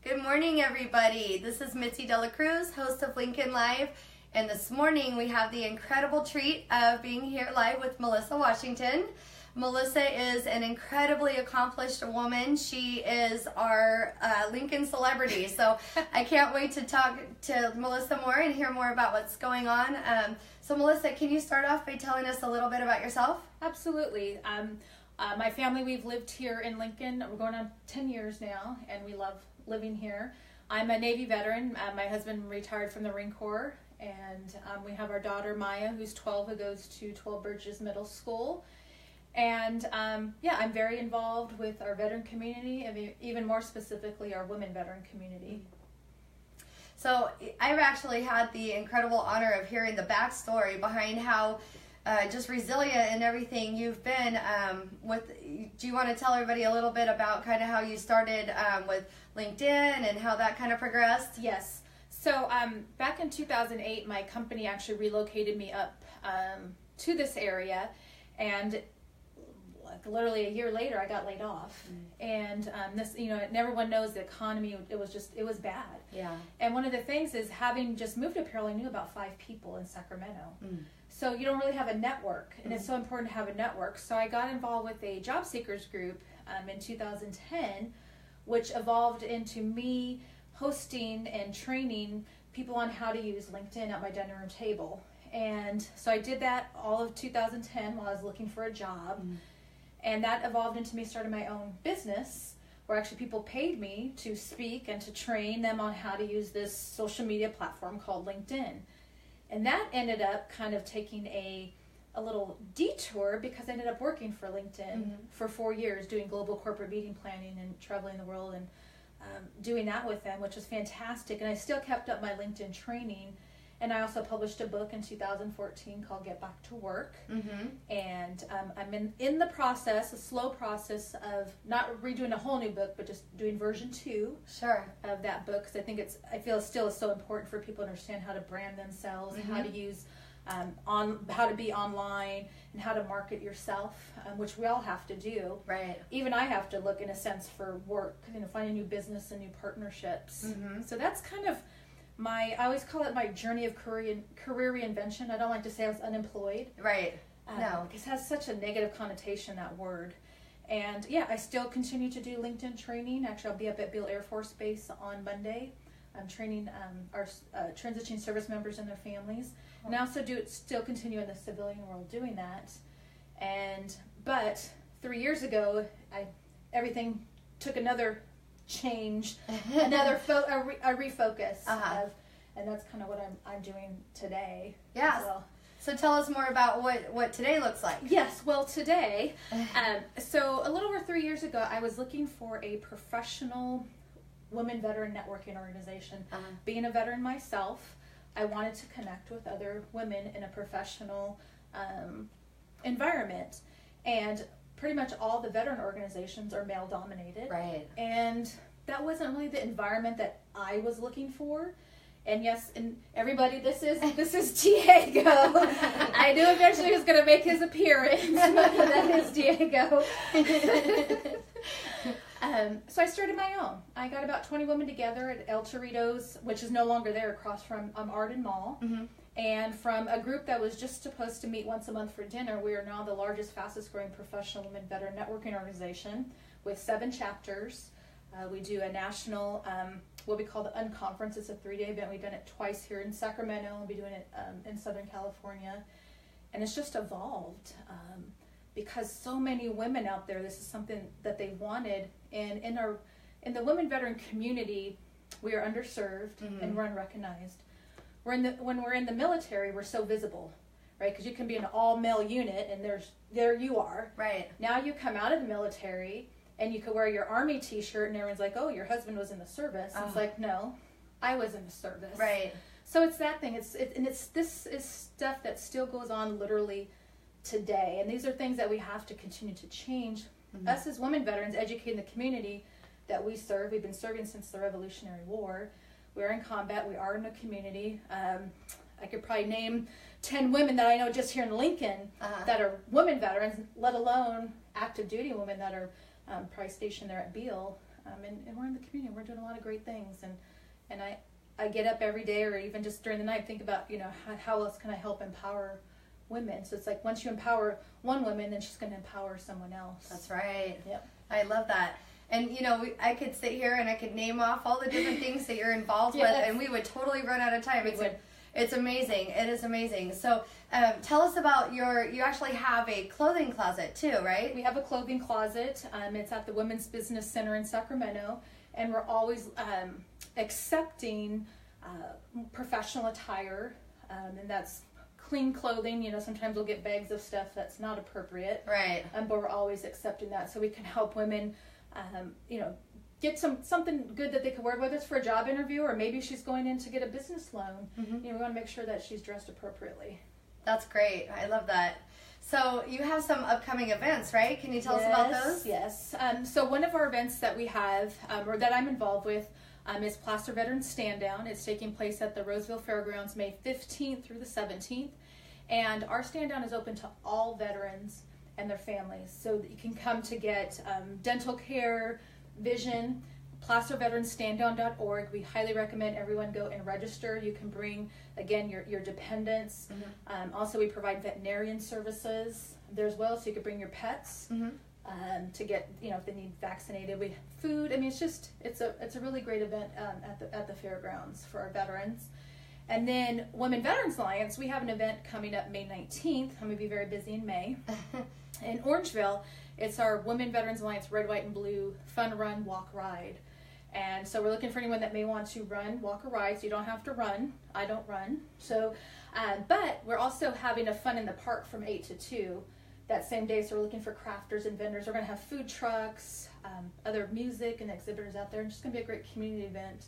Good morning, everybody. This is Mitzi Cruz, host of Lincoln Live, and this morning we have the incredible treat of being here live with Melissa Washington. Melissa is an incredibly accomplished woman. She is our Lincoln celebrity, so I can't wait to talk to Melissa more and hear more about what's going on. So Melissa, can you start off by telling us a little bit about yourself? Absolutely. My family, we've lived here in Lincoln. We're going on 10 years now, and we love living here. I'm a Navy veteran. My husband retired from the Marine Corps, and we have our daughter Maya, who's 12, who goes to 12 Bridges Middle School. And I'm very involved with our veteran community, and even more specifically our women veteran community. So I've actually had the incredible honor of hearing the backstory behind how just resilient and everything you've been do you want to tell everybody a little bit about kind of how you started with LinkedIn and how that kind of progressed? Yes. So back in 2008, my company actually relocated me up to this area, and literally a year later I got laid off. And everyone knows the economy, it was bad. Yeah. And one of the things is, having just moved up here, I only knew about 5 people in Sacramento. So you don't really have a network, and it's so important to have a network. So I got involved with a job seekers group in 2010, which evolved into me hosting and training people on how to use LinkedIn at my dining room table. And so I did that all of 2010 while I was looking for a job. And that evolved into me starting my own business, where actually people paid me to speak and to train them on how to use this social media platform called LinkedIn. And that ended up kind of taking a little detour, because I ended up working for LinkedIn for 4 years, doing global corporate meeting planning and traveling the world and doing that with them, which was fantastic. And I still kept up my LinkedIn training. And I also published a book in 2014 called Get Back to Work. And I'm in the process, a slow process of not redoing a whole new book, but just doing version 2 of that book, because I feel it still is so important for people to understand how to brand themselves, how to use how to be online, and how to market yourself, which we all have to do. Right. Even I have to look, in a sense, for work, finding new business and new partnerships. So that's kind of I always call it my journey of career reinvention. I don't like to say I was unemployed. Right. No. Because it has such a negative connotation, that word. And I still continue to do LinkedIn training. Actually, I'll be up at Beale Air Force Base on Monday. I'm training our transitioning service members and their families. And I also still continue in the civilian world doing that. But 3 years ago, everything took another change, another a refocus, and that's kind of what I'm doing today. Yeah. Well. So tell us more about what today looks like. Yes. Well, today, so a little over 3 years ago, I was looking for a professional women veteran networking organization. Being a veteran myself, I wanted to connect with other women in a professional environment, and pretty much all the veteran organizations are male dominated. Right. And that wasn't really the environment that I was looking for. And yes, and everybody, this is Diego. I knew eventually he was going to make his appearance. That is Diego. So I started my own. I got about 20 women together at El Torito's, which is no longer there, across from Arden Mall. And from a group that was just supposed to meet once a month for dinner, we are now the largest, fastest growing professional women veteran networking organization with 7 chapters. We do a national, what we call the Unconference. It's a 3-day event. We've done it twice here in Sacramento. We'll be doing it in Southern California. And it's just evolved because so many women out there, this is something that they wanted. And in the women veteran community, we are underserved and we're unrecognized. When we're in the military, we're so visible, right? Because you can be an all-male unit, and there you are. Right. Now you come out of the military, and you could wear your Army T-shirt, and everyone's like, "Oh, your husband was in the service." It's like, no, I was in the service. Right. So it's that thing. This is stuff that still goes on literally today, and these are things that we have to continue to change. Us as women veterans, educating the community that we serve. We've been serving since the Revolutionary War. We're in combat. We are in a community. I could probably name 10 women that I know just here in Lincoln that are women veterans, let alone active duty women that are probably stationed there at Beale. and we're in the community. We're doing a lot of great things, and I get up every day, or even just during the night, think about, you know, how else can I help empower women. So it's like, once you empower one woman, then she's going to empower someone else. That's right. Yep. I love that. And, you know, I could sit here and I could name off all the different things that you're involved with, and we would totally run out of time. It's amazing. It is amazing. So tell us about you actually have a clothing closet too, right? We have a clothing closet. It's at the Women's Business Center in Sacramento, and we're always accepting professional attire, and that's clean clothing. You know, sometimes we'll get bags of stuff that's not appropriate. Right. But we're always accepting that, so we can help women, you know, get something good that they can wear, whether it's for a job interview or maybe she's going in to get a business loan. Mm-hmm. You know, we want to make sure that she's dressed appropriately. That's great. I love that. So you have some upcoming events, right? Can you tell us about those? Yes. So one of our events that we have, or that I'm involved with, is Placer Veterans Stand Down. It's taking place at the Roseville Fairgrounds May 15th through the 17th. And our stand down is open to all veterans and their families, so that you can come to get dental care, vision. PlacerVeteransStandDown.org. We highly recommend everyone go and register. You can bring, again, your dependents. Mm-hmm. Also, we provide veterinarian services there as well, so you could bring your pets. Mm-hmm. To get, you know, if they need vaccinated. We have food. I mean, it's a really great event at the fairgrounds for our veterans. And then Women Veterans Alliance, we have an event coming up May 19th. I'm going to be very busy in May. In Orangeville, it's our Women Veterans Alliance Red, White, and Blue Fun Run, Walk, Ride. And so we're looking for anyone that may want to run, walk, or ride, so you don't have to run. I don't run. So, but we're also having a fun in the park from 8 to 2 that same day. So we're looking for crafters and vendors. We're going to have food trucks, other music and exhibitors out there. And just going to be a great community event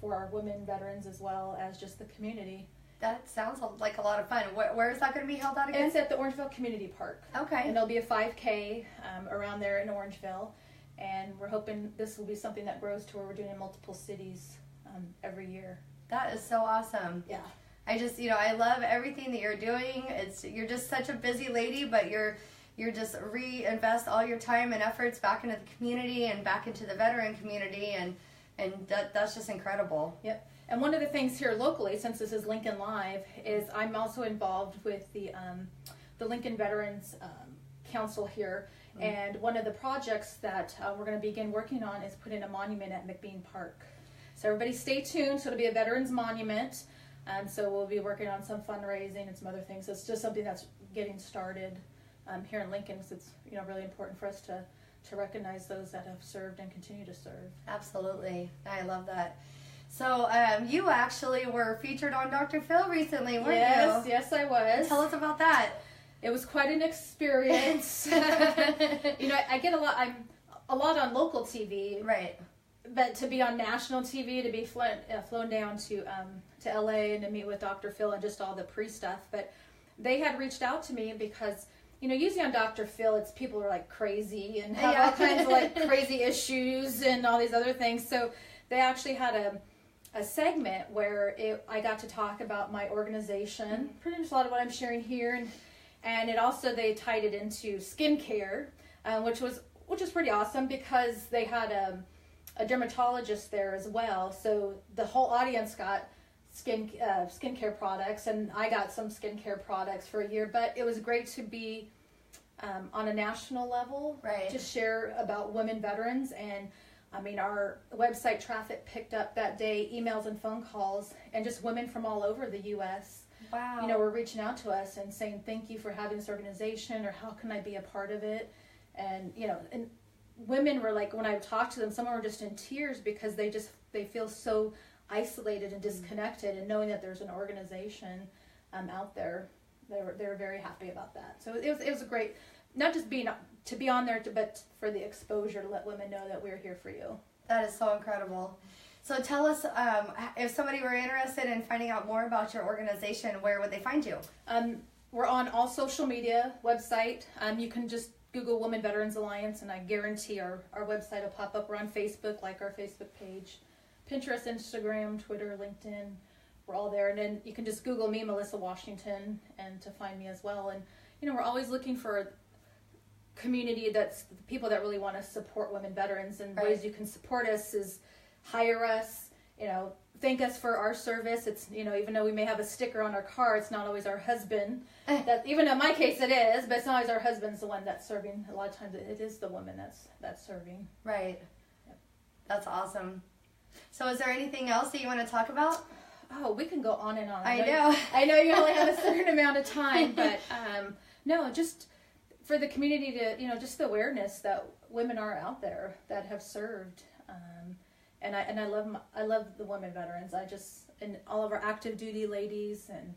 for our women veterans as well as just the community. That sounds like a lot of fun. Where is that going to be held at again? It's at the Orangeville Community Park. Okay. And there'll be a 5K around there in Orangeville. And we're hoping this will be something that grows to where we're doing in multiple cities every year. That is so awesome. Yeah. I just, you know, I love everything that you're doing. You're just such a busy lady, but you're just reinvest all your time and efforts back into the community and back into the veteran community, and that's just incredible. Yep. And one of the things here locally, since this is Lincoln Live, is I'm also involved with the Lincoln Veterans Council here. Mm-hmm. And one of the projects that we're going to begin working on is putting a monument at McBean Park. So everybody stay tuned. So it'll be a veterans monument. And so we'll be working on some fundraising and some other things. So it's just something that's getting started here in Lincoln, because it's, you know, really important for us to recognize those that have served and continue to serve. Absolutely. I love that. So you actually were featured on Dr. Phil recently, weren't you? Yes, I was. Tell us about that. It was quite an experience. You know, I get I'm a lot on local TV. Right. But to be on national TV, to be flown down to LA and to meet with Dr. Phil and just all the pre-stuff. But they had reached out to me because, you know, usually on Dr. Phil, it's people are like crazy and have all kinds of like crazy issues and all these other things. So they actually had a segment where I got to talk about my organization, pretty much a lot of what I'm sharing here, and it also, they tied it into skincare, which was pretty awesome, because they had a dermatologist there as well. So the whole audience got skincare products, and I got some skincare products for a year. But it was great to be on a national level, right, to share about women veterans. And I mean, our website traffic picked up that day, emails and phone calls, and just women from all over the U.S. Wow. You know, were reaching out to us and saying, thank you for having this organization, or how can I be a part of it? And, you know, and women were like, when I talked to them, some were just in tears, because they feel so isolated and disconnected, and knowing that there's an organization out there, they were very happy about that. So it was a great, not just to be on there, but for the exposure, to let women know that we're here for you. That is so incredible. So tell us, if somebody were interested in finding out more about your organization, where would they find you? We're on all social media, website. You can just Google Women Veterans Alliance, and I guarantee our website will pop up. We're on Facebook, like our Facebook page, Pinterest, Instagram, Twitter, LinkedIn. We're all there. And then you can just Google me, Melissa Washington, and to find me as well. And, you know, we're always looking for community that's people that really want to support women veterans, and Right. ways you can support us is hire us, thank us for our service. It's, even though we may have a sticker on our car, it's not always our husband. That, even in my case it is, but it's not always our husband's the one that's serving. A lot of times it is the woman that's serving. Right. Yep. That's awesome. So is there anything else that you want to talk about? Oh, we can go on and on. I know. I know you only have a certain amount of time, but no, just for the community to, just the awareness that women are out there that have served. And I love the women veterans. And all of our active duty ladies, and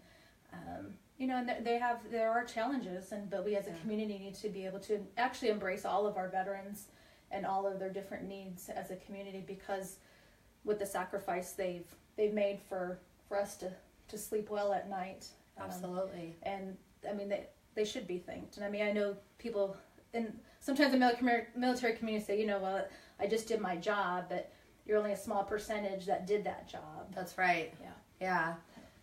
and there are challenges, but we as a community need to be able to actually embrace all of our veterans and all of their different needs as a community, because with the sacrifice they've made for us to sleep well at night. Absolutely. And I mean they should be thanked. And I mean, I know people sometimes the military community say, well, I just did my job, but you're only a small percentage that did that job. That's right. Yeah. Yeah.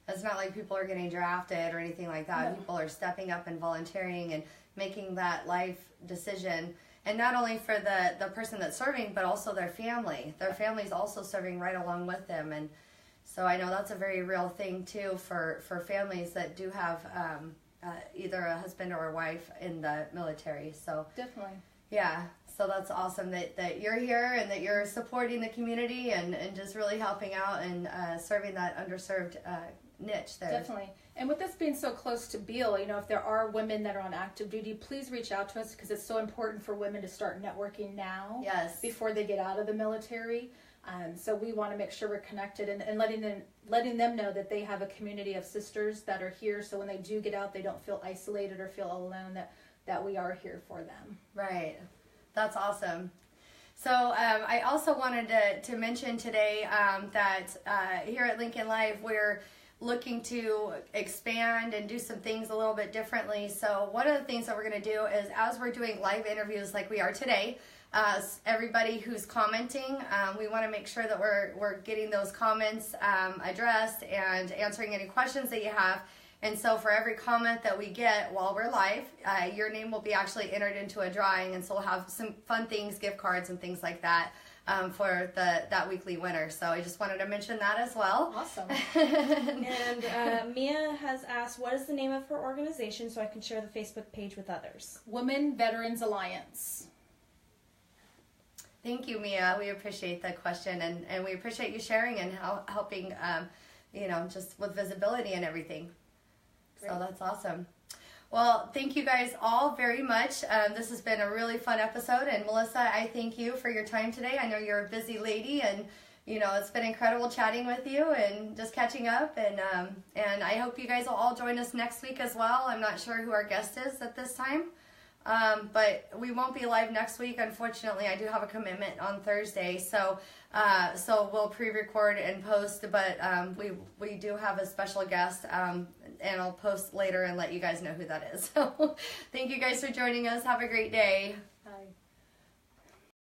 It's not like people are getting drafted or anything like that. No. People are stepping up and volunteering and making that life decision. And not only for the person that's serving, but also their family. Their family's also serving right along with them. And so I know that's a very real thing, too, for families that do have either a husband or a wife in the military. So Definitely. yeah. So that's awesome that you're here and that you're supporting the community and just really helping out and serving that underserved niche there. Definitely. And with us being so close to Beale, if there are women that are on active duty, please reach out to us, because it's so important for women to start networking now. Yes. Before they get out of the military. So we want to make sure we're connected and letting them know that they have a community of sisters that are here. So when they do get out, they don't feel isolated or feel alone, that we are here for them. Right. That's awesome. So I also wanted to mention today that here at Lincoln Live, we're looking to expand and do some things a little bit differently. So one of the things that we're going to do is, as we're doing live interviews like we are today, everybody who's commenting, we want to make sure that we're getting those comments addressed and answering any questions that you have. And so for every comment that we get while we're live, your name will be actually entered into a drawing, and so we'll have some fun things, gift cards and things like that for that weekly winner. So I just wanted to mention that as well. Awesome. And Mia has asked, what is the name of her organization so I can share the Facebook page with others? Women Veterans Alliance. Thank you, Mia. We appreciate the question, and we appreciate you sharing and helping, just with visibility and everything. Great. So that's awesome. Well, thank you guys all very much. This has been a really fun episode, and Melissa, I thank you for your time today. I know you're a busy lady, and it's been incredible chatting with you and just catching up. And I hope you guys will all join us next week as well. I'm not sure who our guest is at this time. But we won't be live next week, unfortunately. I do have a commitment on Thursday, so we'll pre-record and post. But we do have a special guest, and I'll post later and let you guys know who that is. So thank you guys for joining us. Have a great day.